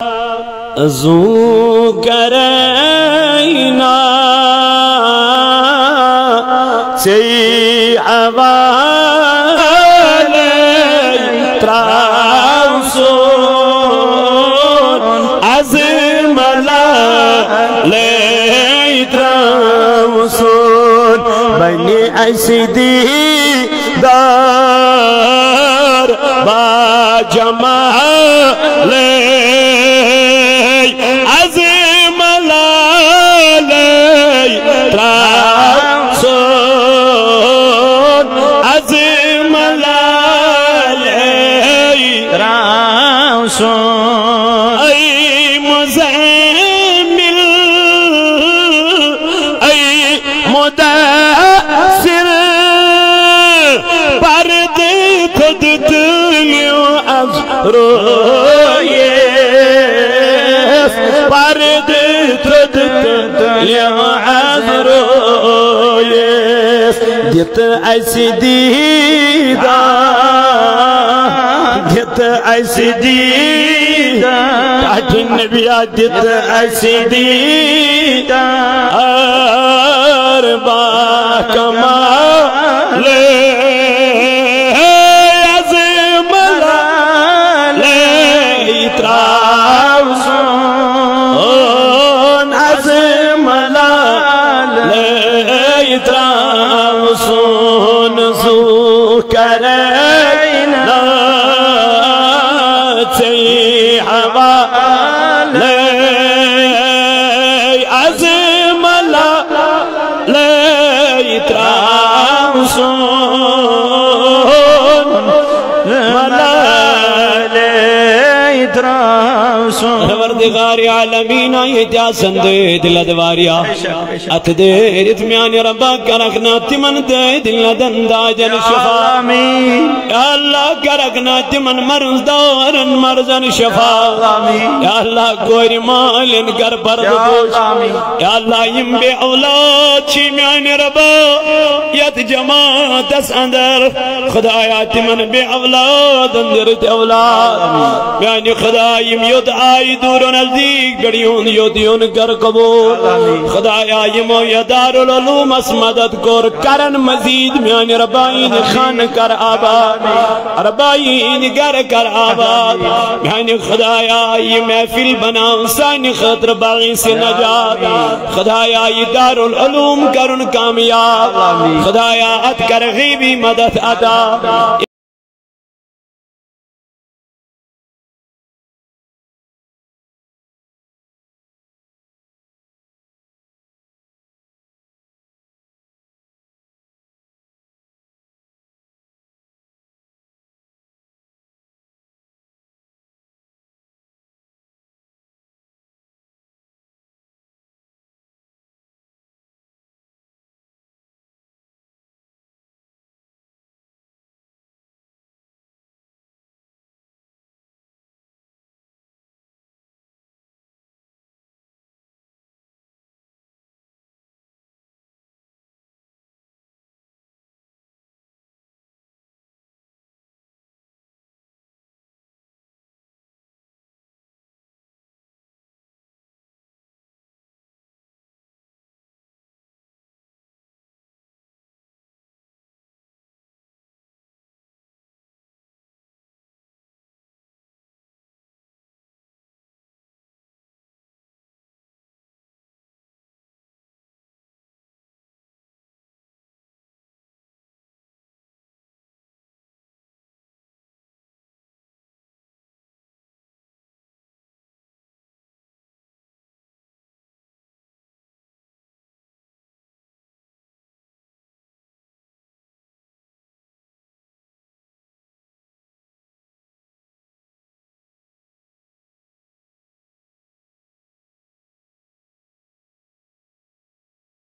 zoo करैना से हवाले त्राउसोन अज़मला ले त्राउसोन बनी ऐसी दीदार बाजमाले رويس برد رويس ديت عسديدا ديت عسديدا تحت النبي ديت عسديدا أربع كمال वर्दिगार आलमीना ये त्या संदे दिल दवारिया अत दे इत्मीनान रब्बा करकना तिमन दे दिल दंदा जन शफा आमीन या अल्लाह करकना तिमन मर्ज दौरन मर्जन शफा आमीन या अल्लाह गोरी मालन कर पर आमीन या अल्लाह यम बे औलाद छी म्यान रब्बा यत जमात अंदर खुदाया तिमन बे औलाद अंदर ते औलाद म्यान खुदा यम युद आई दूर नजदीक गड़ियों योदियों कर कबूल खुदाया यमो यदारुल उलूम मदद कोर करन मजीद म्यान रबाइन खान कर आबाद रबाइन घर कर आबाद म्यान खुदाया ये महफिल बनाओ सानी खतर बागी से नजात खुदाया ये दारुल उलूम करन कामयाब खुदाया अत कर गीबी मदद अदा